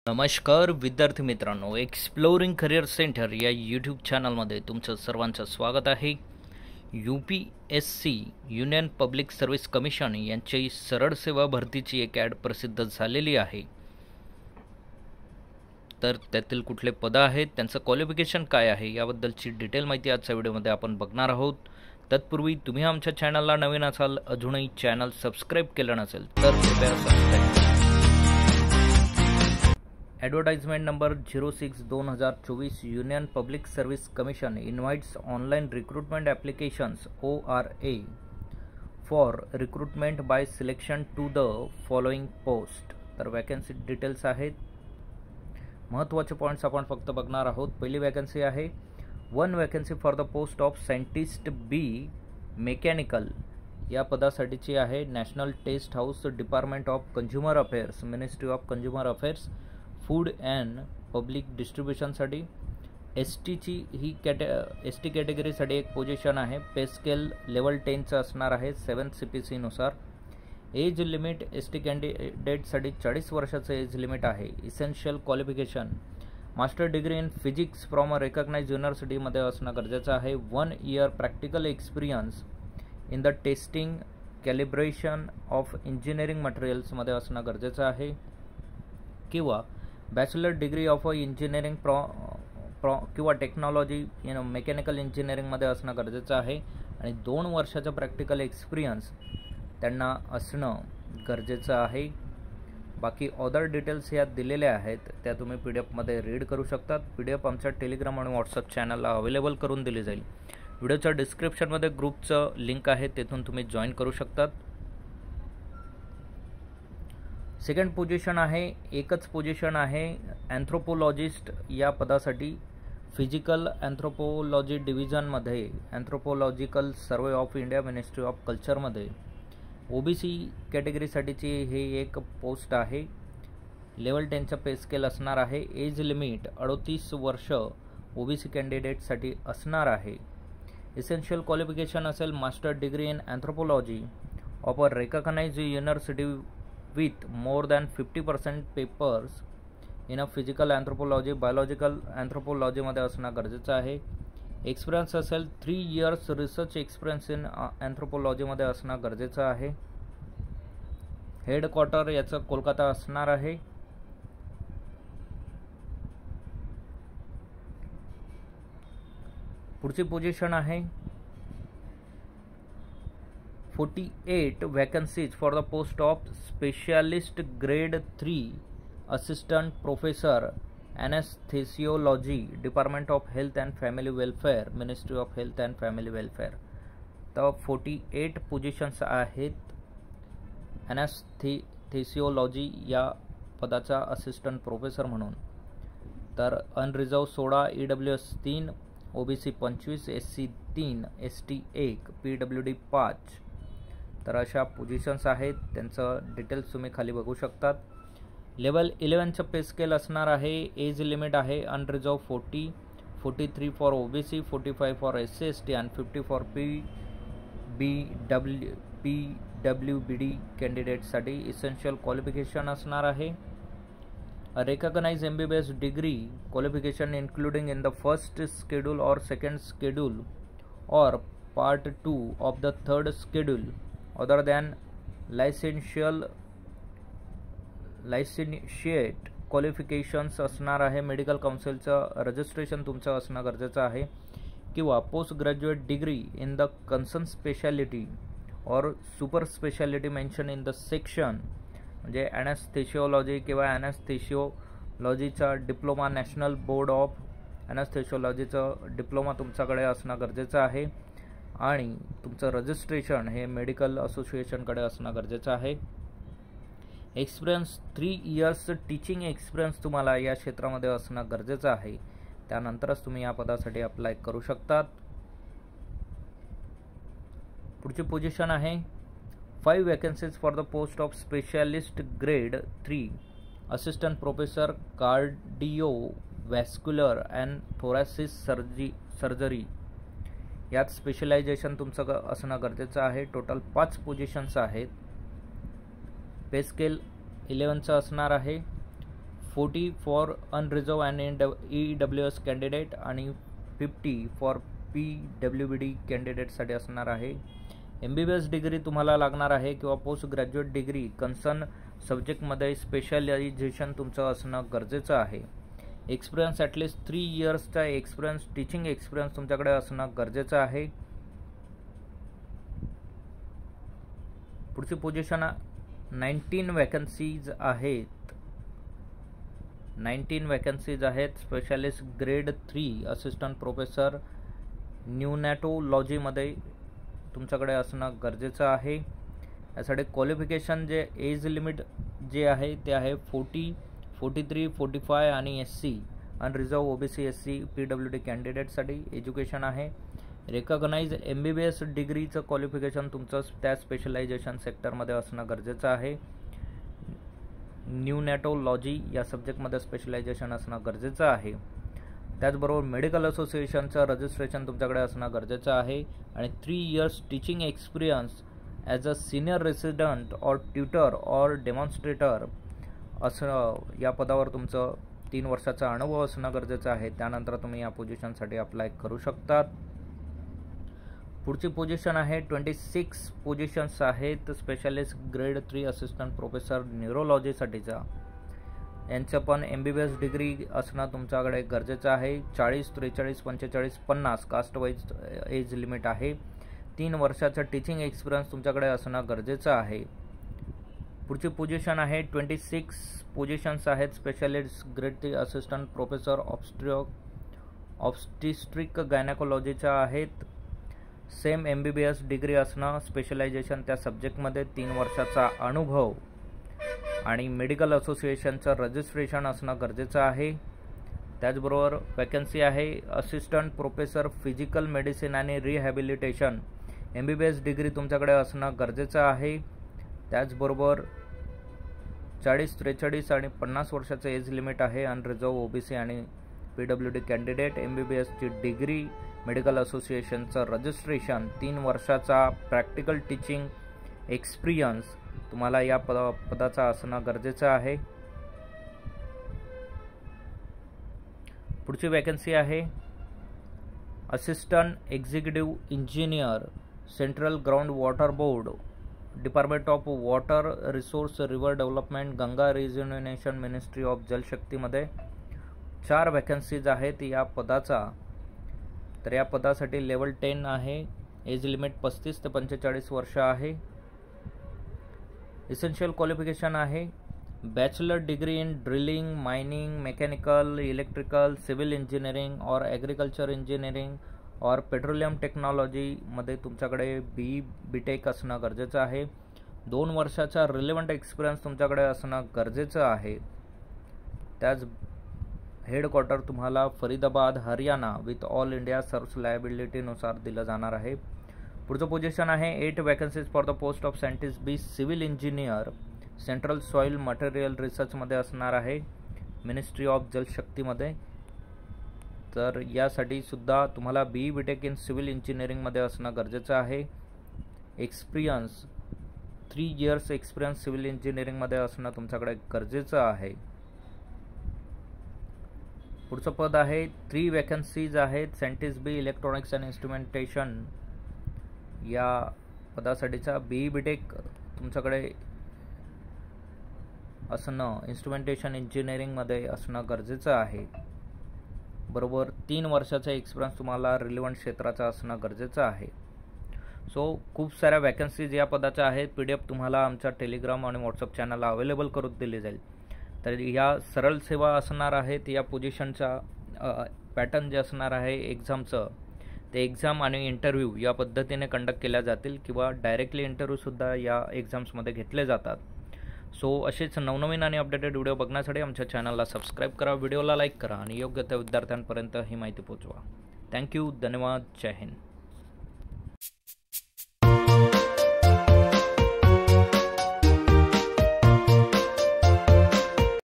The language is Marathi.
नमस्कार विद्यार्थी मित्रांनो, एक्सप्लोरिंग करिअर सेंटर या यूट्यूब चॅनलमध्ये तुमचं सर्वांचं स्वागत आहे. UPSC union public service commission यांची सरळ सेवा भरतीची एक ॲड प्रसिद्ध झालेली आहे. तर त्यातील कुठले पद आहेत, त्यांचं क्वालिफिकेशन काय आहे याबद्दलची डिटेल माहिती आजच्या व्हिडिओमध्ये आपण बघणार आहोत. तत्पूर्वी तुम्ही आमच्या चॅनलला नवीन असाल, अजूनही चॅनल सबस्क्राईब केलं नसेल तर कृपया subscribe. Advertisement number 06/2024 Union Public Service Commission invites online recruitment applications ORA for recruitment by selection to the following post. तर वॅकन्सी डिटेल्स आहेत. महत्त्वाचे पॉईंट्स आपण फक्त बघणार आहोत. पहिली वॅकन्सी आहे 1 vacancy for the post of scientist B mechanical या पदासाठीची आहे. National test house, department of consumer affairs, ministry of consumer affairs, food and public डिस्ट्रीब्युशनसाठी. STची ही एस टी कॅटेगरीसाठी एक पोझिशन आहे. पे स्केल लेवल 10चं असणार आहे 7th CPC नुसार. एज लिमिट ST कॅन्डिडेटसाठी 40 वर्षाचं एज लिमिट आहे. Essential qualification master degree in physics from a recognised युनिव्हर्सिटीमध्ये असणं गरजेचं आहे. 1 year practical experience in the testing calibration of engineering मटेरियल्समध्ये असणं गरजेचं आहे. किंवा बॅचलर डिग्री ऑफ इंजिनिअरिंग किंवा टेक्नॉलॉजी मेकॅनिकल इंजिनिअरिंगमध्ये असणं गरजेचं आहे. आणि 2 वर्षाचं प्रॅक्टिकल एक्सपिरियन्स त्यांना असणं गरजेचं आहे. बाकी अदर डिटेल्स यात दिलेल्या आहेत, त्या तुम्ही PDF रीड करू शकतात. PDF आमच्या टेलिग्राम आणि व्हॉट्सअप चॅनलला अवेलेबल करून दिली जाईल. व्हिडिओच्या डिस्क्रिप्शनमध्ये ग्रुपचं लिंक आहे, तेथून तुम्ही जॉईन करू शकतात. सेकंड पोझिशन आहे, एकच पोझिशन आहे अँथ्रोपोलॉजिस्ट या पदासाठी. फिजिकल अँथ्रोपोलॉजी डिव्हिजनमध्ये anthropological survey of India, ministry of कल्चरमध्ये. OBC कॅटेगरीसाठीची हे एक पोस्ट आहे. लेवल 10चं पे स्केल असणार आहे. एज लिमिट 38 वर्ष OBC कॅन्डिडेटसाठी असणार आहे. इसेन्शियल क्वालिफिकेशन असेल master degree in anthropology of a recognised university with more than 50% papers in a physical anthropology, biological अँथ्रोपोलॉजीमध्ये असणं गरजेचं आहे. एक्सपिरियन्स असेल 3 years रिसर्च एक्सपिरियन्स इन अँथ्रोपोलॉजीमध्ये असणं गरजेचं आहे. हेडक्वार्टर याचं कोलकाता असणार आहे. पुढची पोझिशन आहे 48 vacancies for the post of specialist grade 3 assistant professor anaesthesiology, department of health and family welfare, ministry of health and family welfare. तर 48 पोझिशन्स आहेत ॲनेस्थेसिओलॉजी या पदाचा असिस्टंट प्रोफेसर म्हणून. तर unreserved 16, EWS 3, OBC 25, SC 3, ST 1, PWD 5. तर अशा पोझिशन्स आहेत. त्यांचं डिटेल्स तुम्ही खाली बघू शकतात. लेवल 11चं पे स्केल असणार आहे. एज लिमिट आहे unreserve 40, 43 for OBC, 45 for SC ST आणि 50 फॉर PWBD कॅन्डिडेटसाठी. इसेन्शियल क्वालिफिकेशन असणार आहे. Recognise MBBS degree qualification including in the first schedule or second schedule or part 2 of the third schedule other than licentiate qualifications असणार आहे. मेडिकल काउन्सिलचं रजिस्ट्रेशन तुमचं असणं गरजेचं आहे. किंवा post graduate degree in the concern speciality or super speciality mention in the section, म्हणजे ॲनेस्थेशिओलॉजी किंवा ॲनेस्थेशिओलॉजीचा डिप्लोमा, नॅशनल बोर्ड ऑफ ॲनेस्थेशिओलॉजीचं डिप्लोमा तुमच्याकडे असणं गरजेचं आहे. आणि तुमचं रजिस्ट्रेशन हे मेडिकल असोसिएशनकडे असणं गरजेचं आहे. एक्सपिरियन्स 3 years टीचिंग एक्सपिरियन्स तुम्हाला या क्षेत्रामध्ये असणं गरजेचं आहे. त्यानंतरच तुम्ही या पदासाठी अप्लाय करू शकतात. पुढची पोझिशन आहे 5 vacancies for the post of specialist grade 3 assistant professor cardio vascular and thoracic surgery. यात स्पेशलायझेशन तुमचं असणं गरजेचं आहे. टोटल 5 पोझिशन्स आहेत. पे स्केल 11चं असणार आहे. 40 for unreserve and EWS candidate आणि 50 फॉर PWD कॅन्डिडेटसाठी असणार आहे. MBBS डिग्री तुम्हाला लागणार आहे किंवा पोस्ट ग्रॅज्युएट डिग्री कन्सर्न सब्जेक्टमध्ये स्पेशलायझेशन तुमचं असणं गरजेचं आहे. एक्सपिरियन्स ॲटलिस्ट 3 इयर्सचा एक्सपिरियन्स, टीचिंग एक्सपिरियन्स तुमच्याकडे असणं गरजेचं आहे. पुढची पोझिशन 19 वॅकन्सीज आहेत. 19 वॅकन्सीज आहेत. स्पेशालिस्ट ग्रेड 3 असिस्टंट प्रोफेसर न्यूनॅटोलॉजीमध्ये तुमच्याकडे असणं गरजेचं आहे. यासाठी क्वालिफिकेशन जे एज लिमिट जे आहे ते आहे 40, 43, 45 आणि SC unreserve OBC SC PWD कॅन्डिडेटसाठी एज्युकेशन आहे. रेकग्नाइज MBBS डिग्रीचं क्वालिफिकेशन तुमचं त्या स्पेशलायझेशन सेक्टरमध्ये असणं गरजेचं आहे. न्यूनॅटोलॉजी या सब्जेक्टमध्ये स्पेशलायझेशन असणं गरजेचं आहे. त्याचबरोबर मेडिकल असोसिएशनचं रजिस्ट्रेशन तुमच्याकडे असणं गरजेचं आहे आणि 3 years teaching experience as a senior resident or tutor or demonstrator असं या पदावर तुमचं 3 वर्षाचा अनुभव असणं गरजेचं आहे. त्यानंतर तुम्ही या पोझिशनसाठी अप्लाय करू शकतात. पुढची पोझिशन आहे 26 पोझिशन्स आहेत स्पेशालिस्ट ग्रेड 3 असिस्टंट प्रोफेसर न्यूरोलॉजीसाठीचा. यांचं पण MBBS डिग्री असणं तुमच्याकडे गरजेचं आहे. 40, 43, 45, 50 कास्ट वाईज एज लिमिट आहे. 3 वर्षाचं टीचिंग एक्सपिरियन्स तुमच्याकडे असणं गरजेचं आहे. पुढची पोझिशन आहे 26 पोझिशन्स आहेत स्पेशालिस्ट ग्रेड 3 असिस्टंट प्रोफेसर ऑब्स्टिस्ट्रिक गायनेकोलॉजीच्या आहेत. सेम MBBS डिग्री असणं, स्पेशलायझेशन त्या सब्जेक्टमध्ये, 3 वर्षाचा अनुभव आणि मेडिकल असोसिएशनचं रजिस्ट्रेशन असणं गरजेचं आहे. त्याचबरोबर वॅकन्सी आहे असिस्टंट प्रोफेसर फिजिकल मेडिसिन आणि रिहॅबिलिटेशन. MBBS डिग्री तुमच्याकडे असणं गरजेचं आहे. त्याचबरोबर 40, 43 आणि 50 वर्षाचं एज लिमिट आहे. अनरिझर्व OBC आणि PWD कॅन्डिडेट. MBBSची डिग्री, मेडिकल असोसिएशनचं रजिस्ट्रेशन, 3 वर्षाचा प्रॅक्टिकल टीचिंग एक्सपिरियन्स तुम्हाला या पदाचा असणं गरजेचं आहे. पुढची वॅकन्सी आहे assistant executive engineer central ground water board department of water resource river development Ganga rejuvenation ministry of जलशक्तीमध्ये 4 वॅकन्सीज आहेत या पदाचा. तर या पदासाठी लेवल 10 आहे. एज लिमिट 35 ते 45 वर्ष आहे. इसेन्शियल क्वालिफिकेशन आहे bachelor degree in drilling, mining, mechanical, electrical, civil engineering और ॲग्रिकल्चर इंजिनिअरिंग और पेट्रोलियम टेक्नॉलॉजीमध्ये तुमच्याकडे BTech असणं गरजेचं आहे. 2 वर्षाचा रिलेव्हंट एक्सपिरियन्स तुमच्याकडे असणं गरजेचं आहे. त्याच हेडक्वार्टर तुम्हाला Faridabad, Haryana with all India service लायबिलिटीनुसार दिलं जाणार आहे. पुढचं पोझिशन आहे 8 vacancies for the post of scientist B civil engineer central soil material रिसर्चमध्ये असणार आहे मिनिस्ट्री ऑफ जलशक्तीमध्ये. तर यासाठी सुद्धा तुम्हाला BTech इन सिव्हिल इंजिनिअरिंगमध्ये असणं गरजेचं आहे. एक्सपिरियन्स 3 इयर्स एक्सपिरियन्स सिव्हिल इंजिनिअरिंगमध्ये असणं तुमच्याकडे गरजेचं आहे. पुढचं पद आहे 3 वॅकन्सीज आहेत scientist B electronics and instrumentation या पदासाठीचा. BTech तुमच्याकडे असणं इन्स्ट्रुमेंटेशन इंजिनिअरिंगमध्ये असणं गरजेचं आहे. बरोबर 3 वर्षाचा एक्सपिरियन्स तुम्हाला रिलेव्हंट क्षेत्राचा असणं गरजेचं आहे. सो खूप साऱ्या वॅकन्सीज या पदाच्या आहेत. PDF तुम्हाला आमच्या टेलिग्राम आणि व्हॉट्सअप चॅनलला अवेलेबल करून दिली जाईल. तर या सरळ सेवा असणार आहेत. या पोझिशनचा पॅटर्न जे असणार आहे एक्झामचं ते एक्झाम आणि इंटरव्ह्यू या पद्धतीने कंडक्ट केल्या जातील किंवा डायरेक्टली इंटरव्ह्यूसुद्धा या एक्झाम्समध्ये घेतले जातात. सो असेच नवनवीन आणि अपडेटेड व्हिडिओ बघण्यासाठी आमच्या चॅनलला सबस्क्राईब करा, व्हिडिओला लाईक करा आणि योग्य त्या विद्यार्थ्यांपर्यंत ही माहिती पोहोचवा. थँक्यू. धन्यवाद. जय हिंद.